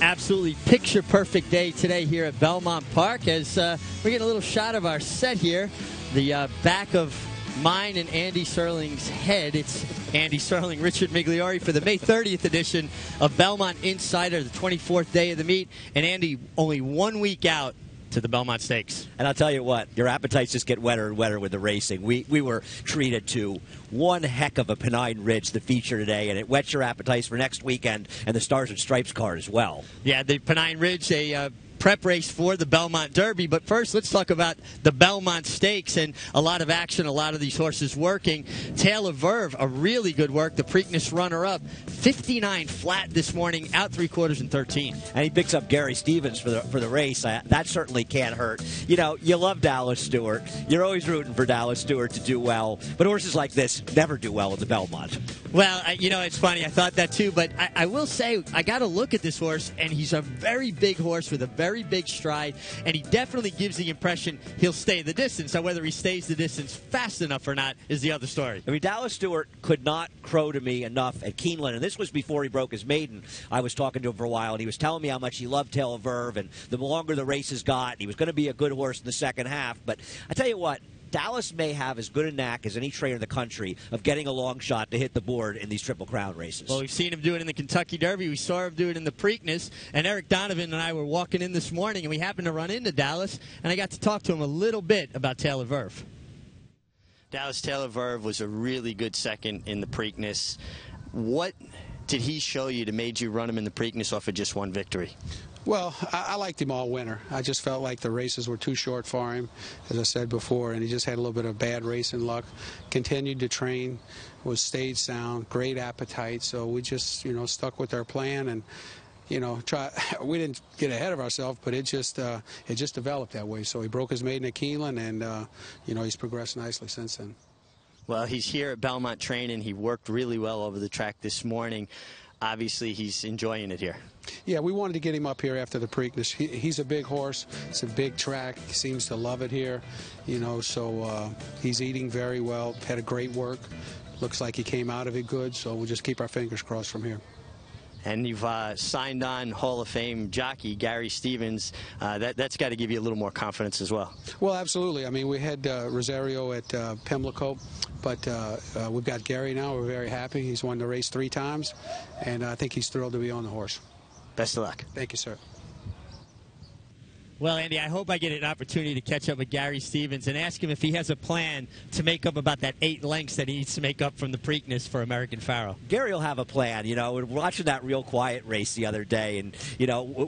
Absolutely picture-perfect day today here at Belmont Park as we're getting a little shot of our set here. The back of mine and Andy Serling's head. It's Andy Serling, Richard Migliore for the May 30th edition of Belmont Insider, the 24th day of the meet. And Andy, only 1 week out to the Belmont Stakes. And I'll tell you what, your appetites just get wetter and wetter with the racing. We were treated to one heck of a Pennine Ridge, the feature today, and it whets your appetites for next weekend and the Stars and Stripes card as well. Yeah, the Pennine Ridge, a prep race for the Belmont Derby. But first, let's talk about the Belmont Stakes and a lot of action, a lot of these horses working. Taylor Verve, a really good work, the Preakness runner-up, 59 flat this morning, out 3/4 and 13. And he picks up Gary Stevens for the race. That certainly can't hurt. You know, you love Dallas Stewart. You're always rooting for Dallas Stewart to do well. But horses like this never do well at the Belmont. Well, it's funny. I thought that too. But I will say, I got to look at this horse, and he's a very big horse with a very big stride, and he definitely gives the impression he'll stay the distance. Now, whether he stays the distance fast enough or not is the other story. I mean, Dallas Stewart could not crow to me enough at Keeneland, and this was before he broke his maiden. I was talking to him for a while, and he was telling me how much he loved Taylor Verve, and the longer the races got, he was going to be a good horse in the second half. But I tell you what, Dallas may have as good a knack as any trainer in the country of getting a long shot to hit the board in these Triple Crown races. Well, we've seen him do it in the Kentucky Derby. We saw him do it in the Preakness. And Eric Donovan and I were walking in this morning, and we happened to run into Dallas, and I got to talk to him a little bit about Taylor Verve. Dallas, Taylor Verve was a really good second in the Preakness. What did he show you that made you run him in the Preakness off of just one victory? Well, I liked him all winter. I just felt like the races were too short for him, as I said before, and he just had a little bit of bad racing luck. Continued to train, was stage sound, great appetite, so we just, stuck with our plan and, we didn't get ahead of ourselves, but it just developed that way. So he broke his maiden at Keeneland, and, he's progressed nicely since then. Well, he's here at Belmont training. He worked really well over the track this morning. Obviously, he's enjoying it here. Yeah, we wanted to get him up here after the Preakness. He's a big horse. It's a big track. He seems to love it here, so he's eating very well. Had a great work. Looks like he came out of it good, so we'll just keep our fingers crossed from here. And you've signed on Hall of Fame jockey Gary Stevens. That's got to give you a little more confidence as well. Well, absolutely. I mean, we had Rosario at Pimlico, but we've got Gary now. We're very happy. He's won the race 3 times, and I think he's thrilled to be on the horse. Best of luck. Thank you, sir. Well, Andy, I hope I get an opportunity to catch up with Gary Stevens and ask him if he has a plan to make up about that 8 lengths that he needs to make up from the Preakness for American Pharoah. Gary will have a plan. We're watching that Real Quiet race the other day, and,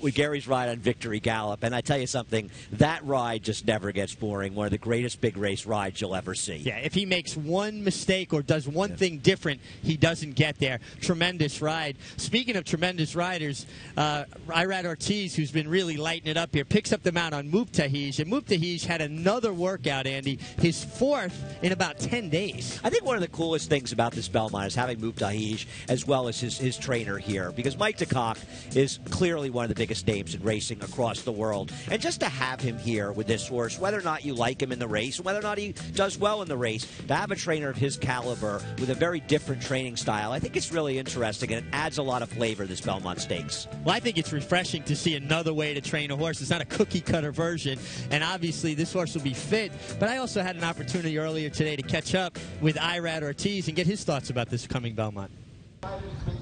with Gary's ride on Victory Gallop, and I tell you something, that ride just never gets boring. One of the greatest big race rides you'll ever see. Yeah, if he makes one mistake or does one thing different, he doesn't get there. Tremendous ride. Speaking of tremendous riders, Irad Ortiz, who's been really lighting it up here, picks up the mount on Mubtahij, and Mubtahij had another workout, Andy, his 4th in about 10 days. I think one of the coolest things about this Belmont is having Mubtahij as well as his trainer here, because Mike DeCock is clearly one of the biggest names in racing across the world, and just to have him here with this horse, whether or not you like him in the race, whether or not he does well in the race, to have a trainer of his caliber with a very different training style, I think it's really interesting, and it adds a lot of flavor to this Belmont Stakes. Well, I think it's refreshing to see another way to train a horse. It's not a cookie-cutter version, and obviously this horse will be fit. But I also had an opportunity earlier today to catch up with Irad Ortiz and get his thoughts about this coming Belmont.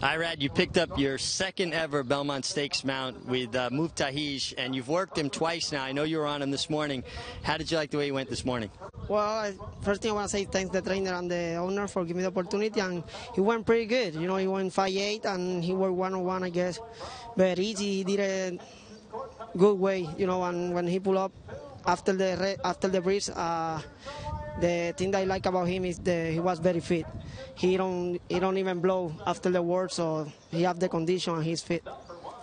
Irad, you picked up your 2nd ever Belmont Stakes mount with Mubtahij, and you've worked him twice now. I know you were on him this morning. How did you like the way he went this morning? Well, first thing I want to say thanks the trainer and the owner for giving me the opportunity, and he went pretty good. He went 5-8, and he worked 1-on-1, I guess. But easy, he did a good way, and when he pulled up after the breeze, the thing that I like about him is he was very fit. He don't even blow after the work, so he have the condition and he's fit.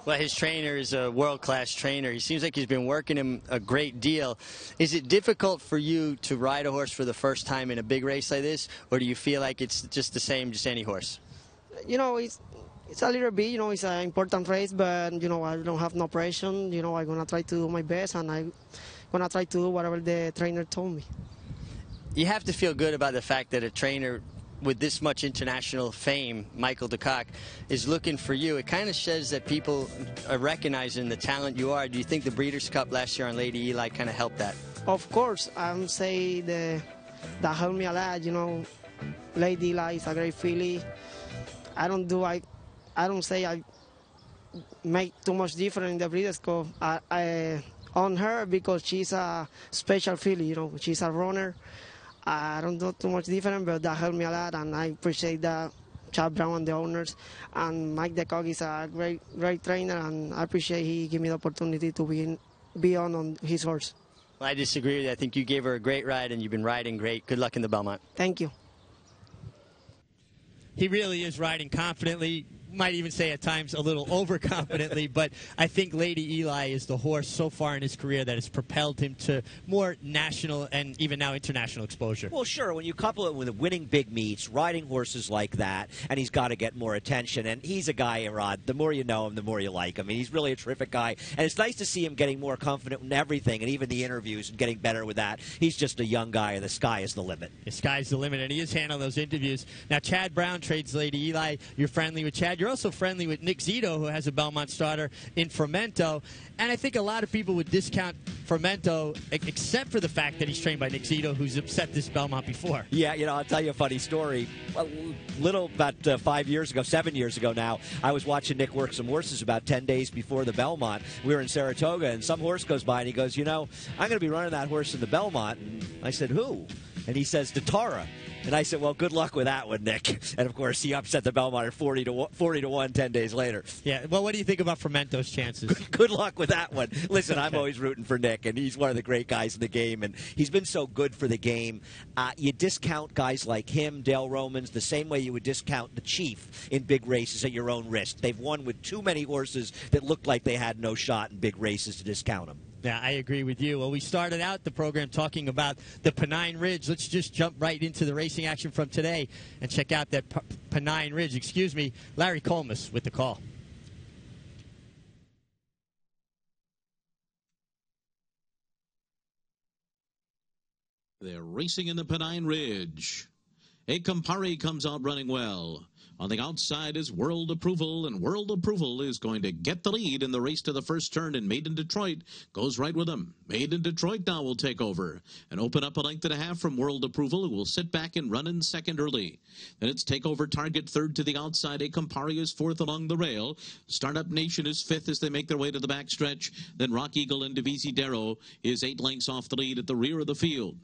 Well, his trainer is a world-class trainer. He seems like he's been working him a great deal. Is it difficult for you to ride a horse for the first time in a big race like this, or do you feel like it's just the same, just any horse? It's a little bit, it's an important race, but, I don't have no pressure. I'm going to try to do my best, and I'm going to try to do whatever the trainer told me. You have to feel good about the fact that a trainer with this much international fame, Michael de Kock, is looking for you. It kind of says that people are recognizing the talent you are. Do you think the Breeders' Cup last year on Lady Eli kind of helped that? Of course, I'm say that helped me a lot. You know, Lady Eli is a great filly. I don't say I make too much difference in the Breeders' Cup on her because she's a special filly. You know, she's a runner. I don't do too much different, but that helped me a lot, and I appreciate that. Chad Brown and the owners, and Mike de Kock is a great trainer, and I appreciate he gave me the opportunity to be on his horse. Well, I disagree with you. I think you gave her a great ride, and you've been riding great. Good luck in the Belmont. Thank you. He really is riding confidently. Might even say at times a little overconfidently, but I think Lady Eli is the horse so far in his career that has propelled him to more national and even now international exposure. Well, sure, when you couple it with winning big meets, riding horses like that, and he's got to get more attention. And he's a guy, Rod, the more you know him, the more you like him. I mean, he's really a terrific guy, and it's nice to see him getting more confident in everything, and even the interviews, and getting better with that. He's just a young guy, and the sky is the limit. The sky's the limit, and he is handling those interviews. Now, Chad Brown trades Lady Eli. You're friendly with Chad. You're also friendly with Nick Zito, who has a Belmont starter in Fermento. And I think a lot of people would discount Fermento, except for the fact that he's trained by Nick Zito, who's upset this Belmont before. Yeah, you know, I'll tell you a funny story. About 7 years ago now, I was watching Nick work some horses about 10 days before the Belmont. We were in Saratoga, and some horse goes by, and he goes, you know, I'm going to be running that horse in the Belmont. And I said, who? And he says, Tara. And I said, well, good luck with that one, Nick. And, of course, he upset the Belmont at 40 to 1 10 days later. Yeah, well, what do you think about Fermento's chances? Good luck with that one. Listen, I'm always rooting for Nick, and he's one of the great guys in the game, and he's been so good for the game. You discount guys like him, Dale Romans, the same way you would discount the Chief in big races at your own risk. They've won with too many horses that looked like they had no shot in big races to discount them. Yeah, I agree with you. Well, we started out the program talking about the Pennine Ridge. Let's just jump right into the racing action from today and check out that Pennine Ridge. Excuse me, Larry Colmus with the call. They're racing in the Pennine Ridge. A Campari comes out running well. On the outside is World Approval, and World Approval is going to get the lead in the race to the first turn, and Made in Detroit goes right with him. Made in Detroit now will take over and open up a length and a half from World Approval, who will sit back and run in second early. Then it's Takeover Target third to the outside. A Campari is fourth along the rail. Startup Nation is fifth as they make their way to the backstretch. Then Rock Eagle and Divisi Darrow is 8 lengths off the lead at the rear of the field.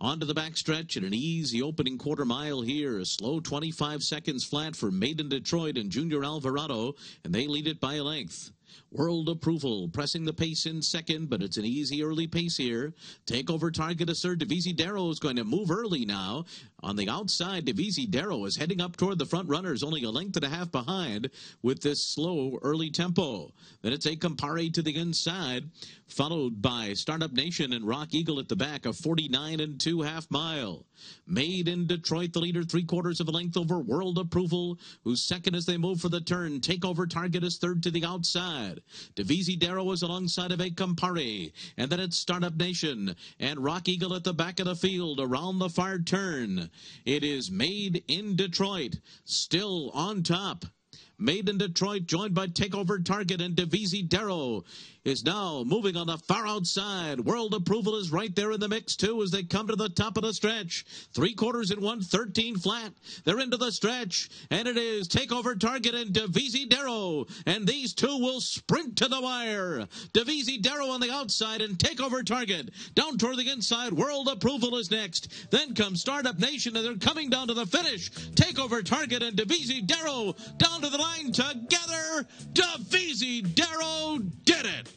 On to the backstretch and an easy opening quarter mile here. A slow 25 seconds flat for Made in Detroit and Junior Alvarado, and they lead it by a length. World Approval pressing the pace in second, but it's an easy early pace here. Takeover Target is third. Divisi Darrow is going to move early now. On the outside, Divisi Darrow is heading up toward the front runners, only a length and a half behind with this slow early tempo. Then it's A Campari to the inside, followed by Startup Nation and Rock Eagle at the back, of 49 2/2 mile. Made in Detroit, the leader, 3/4 of a length over World Approval, who's second as they move for the turn. Takeover Target is third to the outside. Divisi Darrow is alongside of A Campari. And then it's Startup Nation and Rock Eagle at the back of the field around the far turn. It is Made in Detroit, still on top. Made in Detroit, joined by Takeover Target, and Divisi Darrow is now moving on the far outside. World Approval is right there in the mix, too, as they come to the top of the stretch. 3/4 and 1/13 flat. They're into the stretch, and it is Takeover Target and Divisi Darrow, and these two will sprint to the wire. Divisi Darrow on the outside, and Takeover Target down toward the inside. World Approval is next. Then comes Startup Nation, and they're coming down to the finish. Takeover Target and Divisi Darrow down to the line together. Divisi Darrow did it.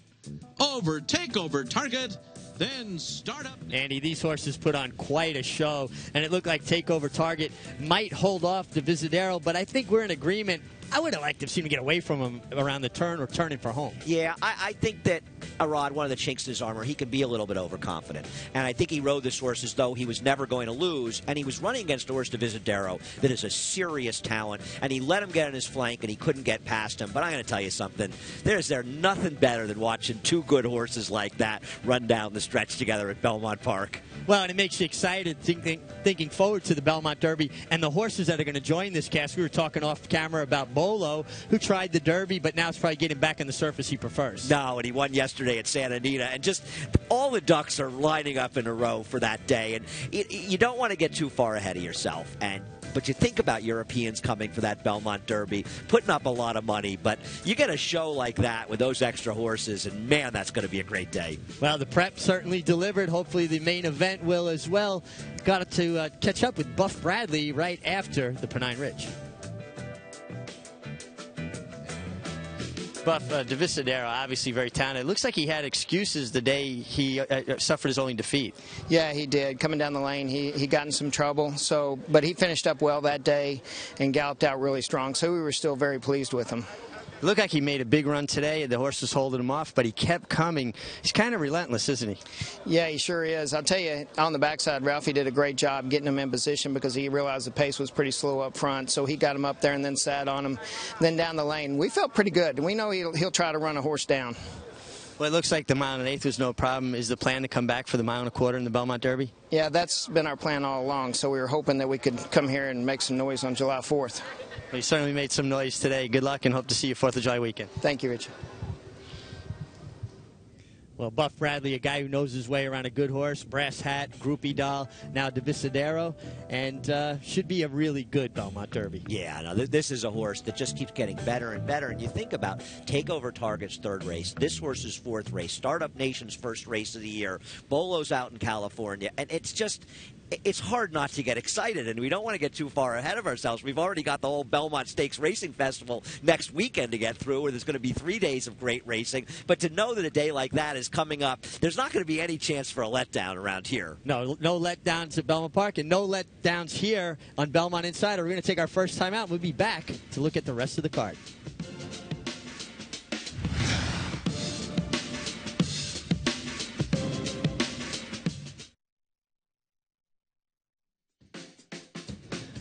Over Takeover Target, then Startup. Andy, these horses put on quite a show, and it looked like Takeover Target might hold off the Visidero, but I think we're in agreement I would have liked to have seen him get away from him around the turn or turning for home. Yeah, I think that Arad, one of the chinks in his armor, he can be a little bit overconfident. And I think he rode this horse as though he was never going to lose. And he was running against a horse, Divisadero, that is a serious talent. And he let him get on his flank, and he couldn't get past him. But I'm going to tell you something. There's nothing better than watching two good horses like that run down the stretch together at Belmont Park. Well, and it makes you excited thinking forward to the Belmont Derby and the horses that are going to join this cast. We were talking off camera about Bolo, who tried the Derby, but now it's probably getting back on the surface he prefers. No, and he won yesterday at Santa Anita, and just all the ducks are lining up in a row for that day. And you don't want to get too far ahead of yourself. But you think about Europeans coming for that Belmont Derby, putting up a lot of money, but you get a show like that with those extra horses, and man, that's going to be a great day. Well, the prep certainly delivered. Hopefully the main event will as well. Got to catch up with Buff Bradley right after the Pennine Ridge. Buff, Divisadero, obviously very talented. It looks like he had excuses the day he suffered his only defeat. Yeah, he did. Coming down the lane, he got in some trouble. But he finished up well that day and galloped out really strong. So we were still very pleased with him. It looked like he made a big run today. The horse was holding him off, but he kept coming. He's kind of relentless, isn't he? Yeah, he sure is. I'll tell you, on the backside, Ralphie did a great job getting him in position because he realized the pace was pretty slow up front. So he got him up there and then sat on him. Then down the lane, we felt pretty good. We know he'll try to run a horse down. Well, it looks like the 1 1/8 was no problem. Is the plan to come back for the 1 1/4 in the Belmont Derby? Yeah, that's been our plan all along. So we were hoping that we could come here and make some noise on July 4th. Well, you certainly made some noise today. Good luck and hope to see you 4th of July weekend. Thank you, Rich. Well, Buff Bradley, a guy who knows his way around a good horse, brass hat, groupie doll, now Divisadero, and should be a really good Belmont Derby. Yeah, no, this is a horse that just keeps getting better and better. And you think about Takeover Target's 3rd race, this horse's 4th race, Startup Nation's 1st race of the year, Bolo's out in California, and it's hard not to get excited, and we don't want to get too far ahead of ourselves. We've already got the whole Belmont Stakes Racing Festival next weekend to get through, where there's going to be 3 days of great racing. But to know that a day like that is coming up, there's not going to be any chance for a letdown around here. No letdowns at Belmont Park, and no letdowns here on Belmont Insider. We're going to take our first time out. We'll be back to look at the rest of the card.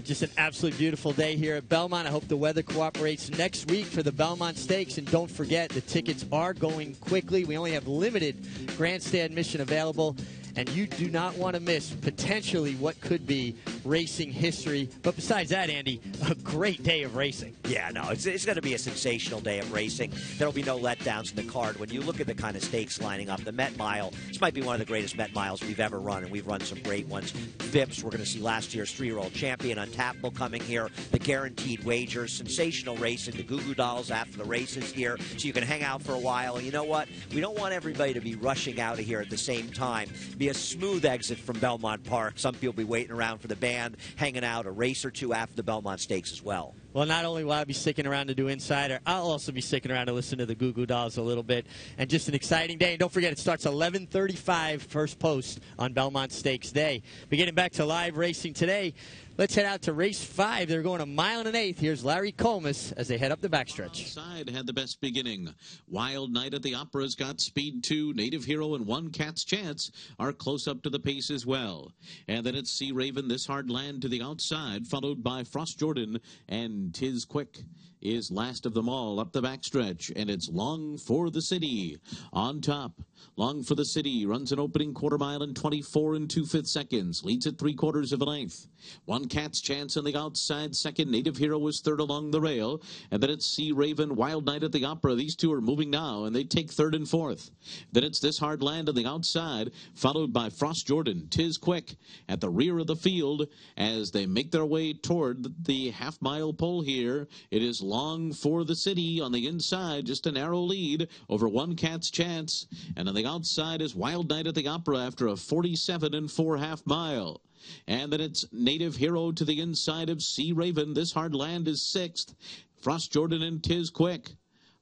Just an absolutely beautiful day here at Belmont. I hope the weather cooperates next week for the Belmont Stakes. And don't forget, the tickets are going quickly. We only have limited grandstand admission available. And you do not want to miss potentially what could be racing history. But besides that, Andy, a great day of racing. Yeah, no, it's going to be a sensational day of racing. There will be no letdowns in the card. When you look at the kind of stakes lining up, the Met Mile, this might be one of the greatest Met Miles we've ever run, and we've run some great ones. Vips, we're going to see last year's 3-year-old champion, Untappable coming here, the guaranteed wagers, sensational racing, the Goo Goo Dolls after the races here, so you can hang out for a while. And you know what? We don't want everybody to be rushing out of here at the same time. Be a smooth exit from Belmont Park. Some people will be waiting around for the band, hanging out a race or two after the Belmont Stakes as well. Well, not only will I be sticking around to do Insider, I'll also be sticking around to listen to the Goo Goo Dolls a little bit. And just an exciting day. And don't forget, it starts 11:35 first post on Belmont Stakes Day. But getting back to live racing today, let's head out to race 5. They're going 1 1/8. Here's Larry Comas as they head up the backstretch. Side had the best beginning. Wild Night at the Opera's got speed 2. Native Hero and One Cat's Chance are close up to the pace as well. And then it's Sea Raven, This Hard Land to the outside, followed by Frost Jordan, and Tis Quick is last of them all up the backstretch, and it's Long for the City on top. Long for the City runs an opening quarter mile in 24 2/5 seconds, leads at 3/4 of a length. One Cat's Chance on the outside second. Native Hero was third along the rail, and then it's Sea Raven, Wild Night at the Opera. These two are moving now, and they take 3rd and 4th. Then it's This Hard Land on the outside, followed by Frost Jordan, Tis Quick at the rear of the field as they make their way toward the half-mile pole here. It is Long for the City on the inside, just a narrow lead over One Cat's Chance. And on the outside is Wild Night at the Opera after a 47 4 half-mile. And then it's Native Hero to the inside of Sea Raven. This Hard Land is 6th. Frost Jordan and Tis Quick.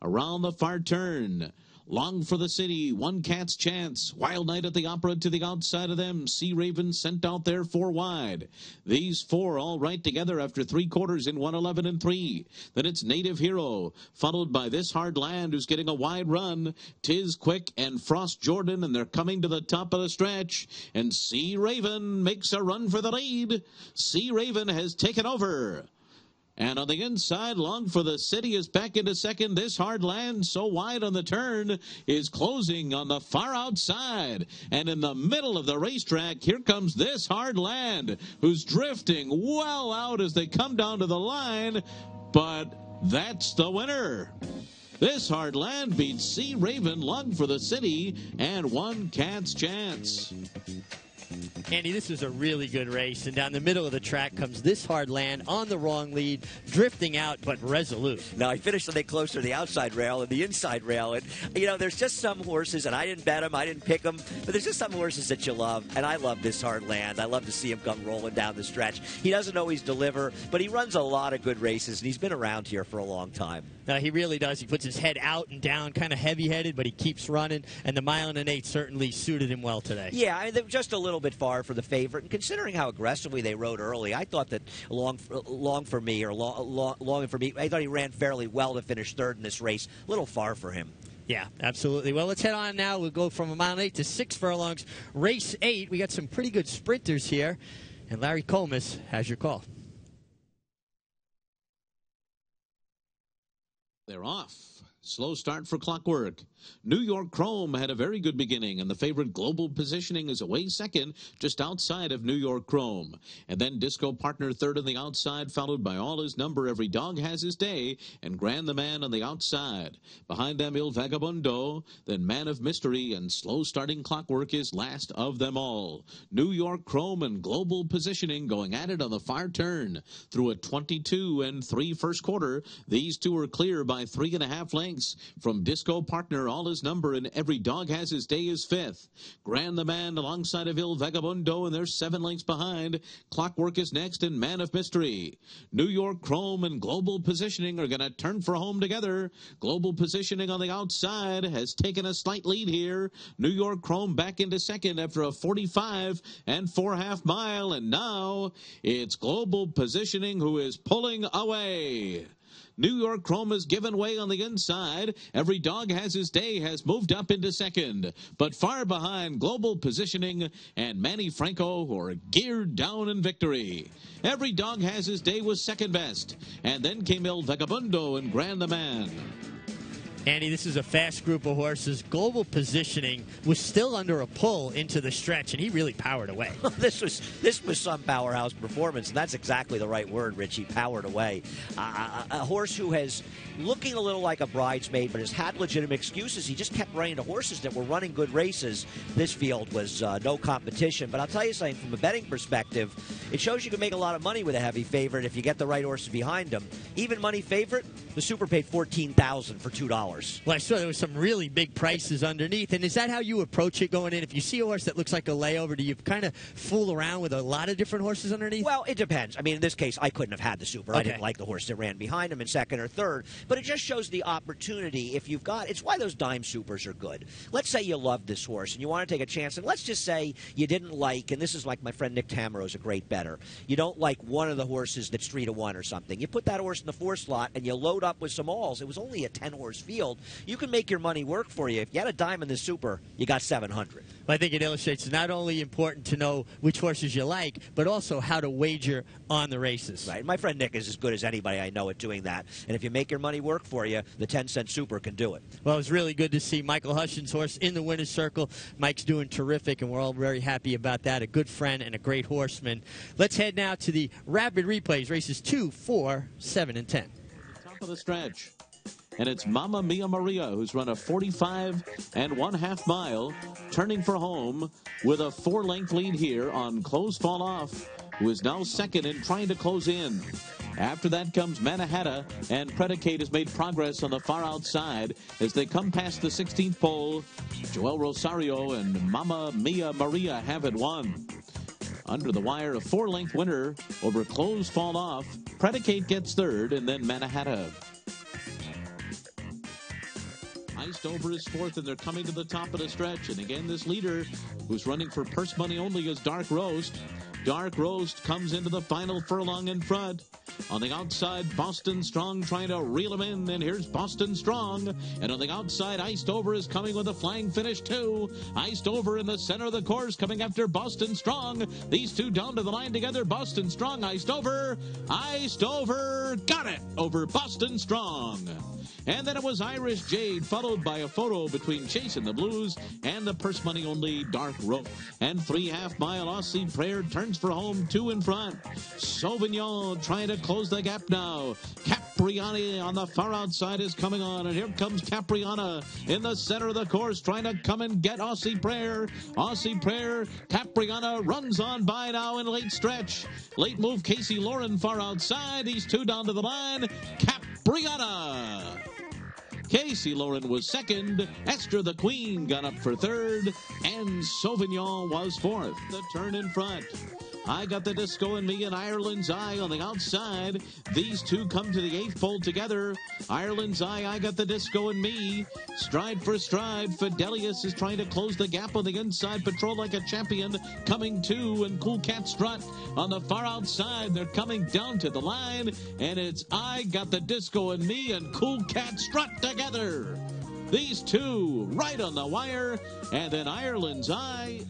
Around the far turn, Long for the City, One Cat's Chance, Wild Night at the Opera to the outside of them, Sea Raven sent out there 4 wide. These 4 all right together after 3 quarters in 1:11 and 3. Then it's Native Hero, followed by This Hard Land, who's getting a wide run. Tiz Quick and Frost Jordan, and they're coming to the top of the stretch. And Sea Raven makes a run for the lead. Sea Raven has taken over. And on the inside, Long for the City is back into second. This Hard Land, so wide on the turn, is closing on the far outside. And in the middle of the racetrack, here comes This Hard Land, who's drifting well out as they come down to the line. But that's the winner. This Hard Land beats Sea Raven, Long for the City, and One Cat's Chance. Andy, this is a really good race, and down the middle of the track comes This Hard Land on the wrong lead, drifting out but resolute. Now, I finished a bit closer to the outside rail and the inside rail, and, you know, there's just some horses, and I didn't bet them, I didn't pick them, but there's just some horses that you love, and I love This Hard Land. I love to see him come rolling down the stretch. He doesn't always deliver, but he runs a lot of good races, and he's been around here for a long time. He really does. He puts his head out and down, kind of heavy-headed, but he keeps running, and the 1 1/8 certainly suited him well today. Yeah, I mean, they're just a little bit far for the favorite, and considering how aggressively they rode early, I thought that Long for Me, I thought he ran fairly well to finish third in this race. A little far for him. Yeah, absolutely. Well, let's head on now. We'll go from 1 1/8 to 6 furlongs. Race 8, we got some pretty good sprinters here, and Larry Comas has your call. They're off. Slow start for Clockwork. New York Chrome had a very good beginning, and the favorite Global Positioning is away second, just outside of New York Chrome. And then Disco Partner third on the outside, followed by All His Number, Every Dog Has His Day, and Grand the Man on the outside. Behind them, Il Vagabundo, then Man of Mystery, and slow starting Clockwork is last of them all. New York Chrome and Global Positioning going at it on the far turn. Through a 22 and 3 first quarter, these two are clear by 3.5 lengths. From Disco Partner, All His Number, and Every Dog Has His Day is fifth. Grand the Man alongside of Il Vagabundo, and they're 7 lengths behind. Clockwork is next, and Man of Mystery. New York Chrome and Global Positioning are going to turn for home together. Global Positioning on the outside has taken a slight lead here. New York Chrome back into second after a 45 and 4.5 mile, and now it's Global Positioning who is pulling away. New York Chrome has given way on the inside. Every Dog Has His Day has moved up into second, but far behind Global Positioning and Manny Franco, who are geared down in victory. Every Dog Has His Day was second best, and then came Il Vagabundo and Grand the Man. Andy, this is a fast group of horses. Global Positioning was still under a pull into the stretch, and he really powered away. This was some powerhouse performance, and that's exactly the right word, Richie, powered away. A horse who has looking a little like a bridesmaid, but has had legitimate excuses. He just kept running to horses that were running good races. This field was no competition, but I'll tell you something, from a betting perspective, it shows you can make a lot of money with a heavy favorite if you get the right horses behind him. Even money favorite, the Super paid $14,000 for $2. Well, I saw there was some really big prices underneath. And is that how you approach it going in? If you see a horse that looks like a layover, do you kind of fool around with a lot of different horses underneath? Well, it depends. I mean, in this case, I couldn't have had the Super. Okay. I didn't like the horse that ran behind him in second or third. But it just shows the opportunity if you've got. It's why those dime Supers are good. Let's say you love this horse and you want to take a chance. And let's just say you didn't like, and this is like my friend Nick Tamero is a great bettor. You don't like one of the horses that's 3-1 or something. You put that horse in the 4 slot and you load up with some alls. It was only a 10-horse field. You can make your money work for you. If you had a dime in the Super, you got 700. Well, I think it illustrates it's not only important to know which horses you like, but also how to wager on the races. Right. My friend Nick is as good as anybody I know at doing that. And if you make your money work for you, the 10-cent Super can do it. Well, it was really good to see Michael Hutchins' horse in the winner's circle. Mike's doing terrific, and we're all very happy about that. A good friend and a great horseman. Let's head now to the rapid replays, races 2, 4, 7, and 10. Top of the stretch. And it's Mamma Mia Maria, who's run a 45 and 1/2 mile, turning for home with a 4-length lead here on Close Fall Off, who is now second and trying to close in. After that comes Manhattan, and Predicate has made progress on the far outside as they come past the 16th pole. Joel Rosario and Mamma Mia Maria have it won. Under the wire, a 4-length winner over Close Fall Off. Predicate gets third, and then Manhattan. Over is fourth, and they're coming to the top of the stretch. And again, this leader, who's running for purse money only, is Dark Roast. Dark Roast comes into the final furlong in front. On the outside, Boston Strong trying to reel him in, and here's Boston Strong. And on the outside, Iced Over is coming with a flying finish too. Iced Over in the center of the course coming after Boston Strong. These two down to the line together. Boston Strong, Iced Over. Iced Over got it over Boston Strong. And then it was Irish Jade, followed by a photo between Chasing the Blues and the purse money only Dark Rope. And 3.5 mile Aussie Prayer turns for home, 2 in front. Sauvignon trying to close the gap now. Capriani on the far outside is coming on, and here comes Capriana in the center of the course trying to come and get Aussie Prayer. Aussie Prayer, Capriana runs on by now in late stretch. Late move Casey Lauren far outside. These two down to the line. Capriana. Casey Lauren was second. Esther the Queen got up for third. And Sauvignon was fourth. The turn in front. I Got the Disco in Me and Ireland's Eye on the outside. These two come to the 8th fold together. Ireland's Eye, I Got the Disco in Me. Stride for stride. Fidelius is trying to close the gap on the inside. Patrol Like a Champion coming too. And Cool Cat Strut on the far outside. They're coming down to the line. And it's I Got the Disco in Me and Cool Cat Strut together. These two right on the wire. And then Ireland's Eye.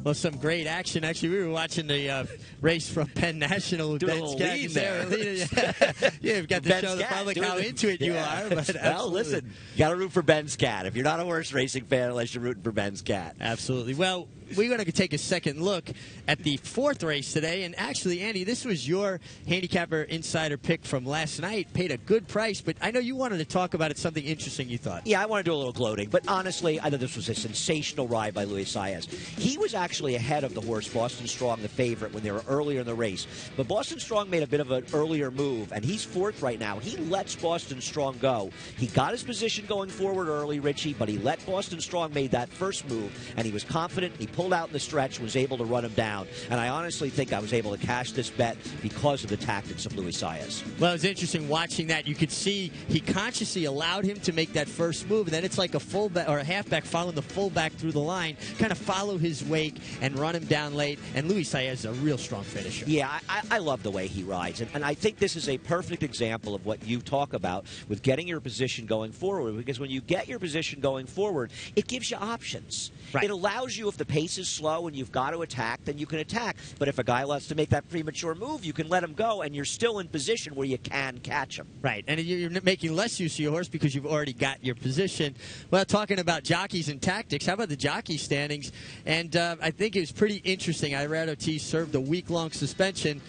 Well, some great action. Actually, we were watching the race from Penn National with Do a Ben little Scott. lead there. Yeah, you've got to show the public how into it you are. But well, listen, you got to root for Ben Scott. If you're not a horse racing fan, unless you're rooting for Ben Scott. Absolutely. Well, we're going to take a second look at the 4th race today. And actually, Andy, this was your handicapper insider pick from last night. Paid a good price, but I know you wanted to talk about it, something interesting you thought. Yeah, I want to do a little gloating, but honestly, I thought this was a sensational ride by Luis Saez. He was actually ahead of the horse Boston Strong, the favorite, when they were earlier in the race. But Boston Strong made a bit of an earlier move, and he's 4th right now. He lets Boston Strong go. He got his position going forward early, Richie, but he let Boston Strong made that first move, and he was confident. He pulled out in the stretch, was able to run him down. And I honestly think I was able to cash this bet because of the tactics of Luis Saez. Well, it was interesting watching that. You could see he consciously allowed him to make that first move, and then it's like a fullback or a halfback following the fullback through the line, kind of follow his wake and run him down late. And Luis Saez is a real strong finisher. Yeah, I love the way he rides. And I think this is a perfect example of what you talk about with getting your position going forward. Because when you get your position going forward, it gives you options. Right. It allows you, if the pace is slow and you've got to attack, then you can attack. But if a guy wants to make that premature move, you can let him go, and you're still in position where you can catch him. Right, and you're making less use of your horse because you've already got your position. Well, talking about jockeys and tactics, how about the jockey standings? And I think it was pretty interesting. Irad Ortiz served a week-long suspension,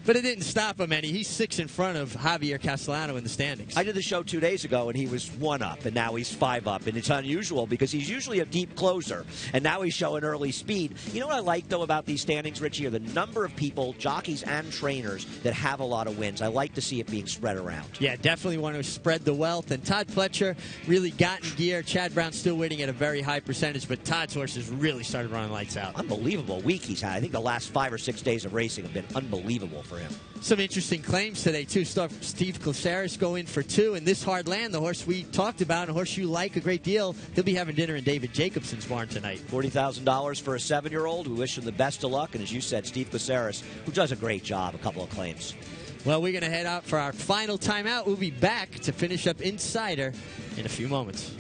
but it didn't stop him any. He's 6 in front of Javier Castellano in the standings. I did the show 2 days ago, and he was 1 up, and now he's 5 up. And it's unusual because he's usually a deep closer, and now he's showing early speed. You know what I like, though, about these standings, Richie, are the number of people, jockeys and trainers, that have a lot of wins. I like to see it being spread around. Yeah, definitely want to spread the wealth. And Todd Pletcher really got in gear. Chad Brown's still waiting at a very high percentage, but Todd's horses really started running lights out. Unbelievable week he's had. I think the last 5 or 6 days of racing have been unbelievable for him. Some interesting claims today, too. Steve Caceres go in for 2. And this Hard Land, the horse we talked about, a horse you like a great deal, he'll be having dinner in David Jacobson's barn tonight. $40,000 for a 7-year-old. We wish him the best of luck. And as you said, Steve Caceres, who does a great job, a couple of claims. Well, we're going to head out for our final timeout. We'll be back to finish up Insider in a few moments.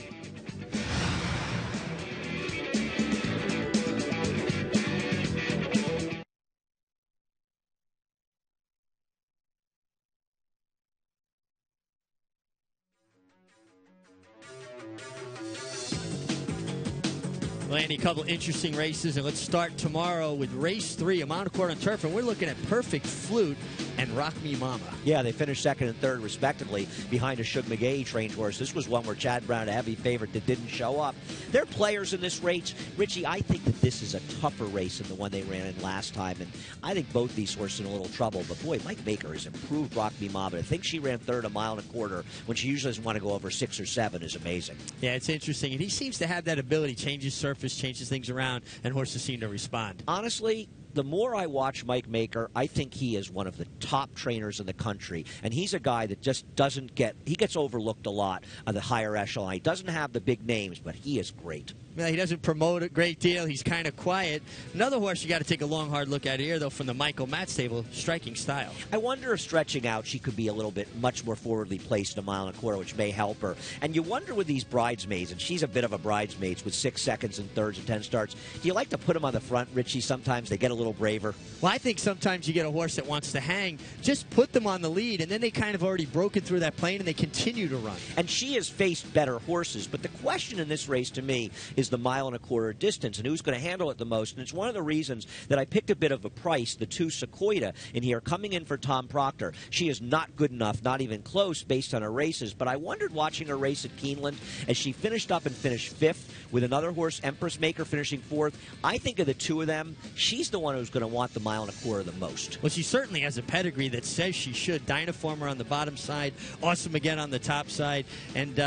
Well, Andy, a couple interesting races, and let's start tomorrow with race 3, a Mount Court on turf, and we're looking at Perfect Flute and Rock Me Mama. Yeah, they finished 2nd and 3rd, respectively, behind a Shug McGahee trained horse. This was one where Chad Brown, a heavy favorite, that didn't show up. There are players in this race. Richie, I think that this is a tougher race than the one they ran in last time, and I think both these horses are in a little trouble. But, boy, Mike Baker has improved Rock Me Mama. I think she ran 3rd a mile and a quarter when she usually doesn't want to go over 6 or 7 is amazing. Yeah, it's interesting, and he seems to have that ability, changes surface, changes things around, and horses seem to respond. Honestly, the more I watch Mike Maker, I think he is one of the top trainers in the country. And he's a guy that just doesn't get, he gets overlooked a lot on the higher echelon. He doesn't have the big names, but he is great. Well, he doesn't promote a great deal. He's kind of quiet. Another horse you got to take a long, hard look at here, though, from the Michael Matt stable, Striking Style. I wonder if stretching out, she could be a little bit much more forwardly placed in a mile and a quarter, which may help her. And you wonder with these bridesmaids, and she's a bit of a bridesmaid with 6 seconds and thirds and 10 starts. Do you like to put them on the front, Richie? Sometimes they get a little braver. Well, I think sometimes you get a horse that wants to hang, just put them on the lead, and then they kind of already broken through that plane, and they continue to run. And she has faced better horses, but the question in this race to me is the mile and a quarter distance and who's going to handle it the most. And it's one of the reasons that I picked a bit of a price, the 2 Sequoia in here, coming in for Tom Proctor. She is not good enough, not even close, based on her races, but I wondered watching her race at Keeneland as she finished up and finished 5th with another horse, Empress Maker, finishing 4th. I think of the two of them, she's the one who's going to want the mile and a quarter the most. Well, she certainly has a pedigree that says she should. Dynaformer on the bottom side, Awesome Again on the top side, and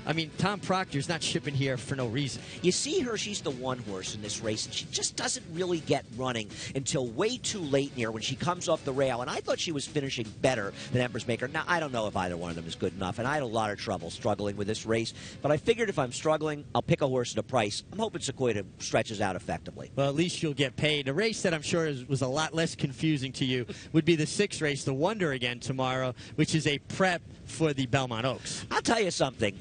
I mean, Tom Proctor's not shipping here for no reason. You see her, she's the one horse in this race, and she just doesn't really get running until way too late in here when she comes off the rail, and I thought she was finishing better than Empress Maker. Now, I don't know if either one of them is good enough, and I had a lot of trouble struggling with this race, but I figured if I'm struggling, I'll pick a horse at a price. I'm hoping Sequoia stretches out effectively. Well, at least you'll get paid. A race that I'm sure was a lot less confusing to you would be the 6th race, the Wonder Again tomorrow, which is a prep for the Belmont Oaks. I'll tell you something.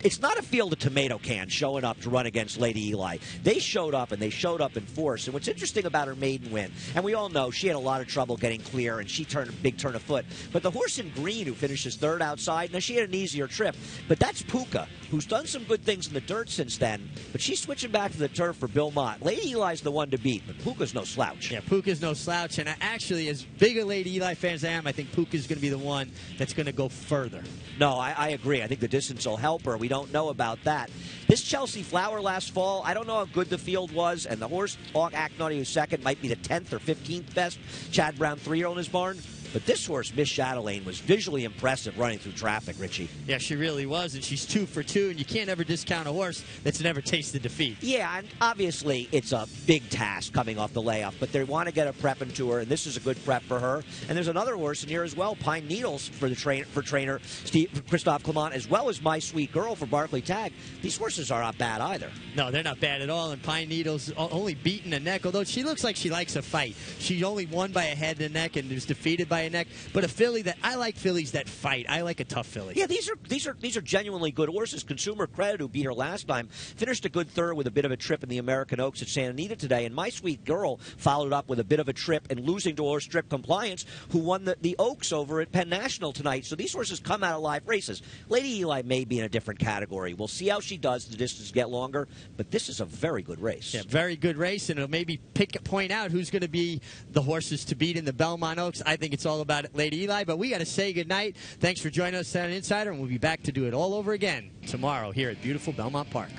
It's not a field of tomato cans showing up to run against Lady Eli. They showed up, and they showed up in force. And what's interesting about her maiden win, and we all know she had a lot of trouble getting clear, and she turned a big turn of foot. But the horse in green who finishes 3rd outside, now she had an easier trip. But that's Puka, who's done some good things in the dirt since then. But she's switching back to the turf for Bill Mott. Lady Eli's the one to beat, but Puka's no slouch. Yeah, Puka's no slouch. And actually, as big a Lady Eli fan as I am, I think Puka's going to be the one that's going to go further. No, I agree. I think the distance will help her. We don't know about that. This Chelsea Flower last fall, I don't know how good the field was, and the horse, Act Naughty, who's second, might be the 10th or 15th best Chad Brown 3-year-old in his barn. But this horse, Miss Chatelaine, was visually impressive running through traffic, Richie. Yeah, she really was, and she's 2 for 2, and you can't ever discount a horse that's never tasted defeat. Yeah, and obviously it's a big task coming off the layoff, but they want to get a prep into her, and this is a good prep for her. And there's another horse in here as well, Pine Needles for the trainer Christophe Clement, as well as My Sweet Girl for Barclay Tagg. These horses are not bad either. No, they're not bad at all, and Pine Needles only beaten a neck, although she looks like she likes a fight. She only won by a head and a neck and was defeated by a neck, but a filly that I like fillies that fight. I like a tough filly. Yeah, these are genuinely good horses. Consumer Credit, who beat her last time, finished a good 3rd with a bit of a trip in the American Oaks at Santa Anita today. And My Sweet Girl followed up with a bit of a trip and losing to horse Strip Compliance, who won the Oaks over at Penn National tonight. So these horses come out of live races. Lady Eli may be in a different category. We'll see how she does. The distance get longer, but this is a very good race. Yeah, very good race, and it'll maybe point out who's going to be the horses to beat in the Belmont Oaks. I think it's all about Lady Eli. But we got to say goodnight. Thanks for joining us on Insider, and we'll be back to do it all over again tomorrow here at beautiful Belmont Park.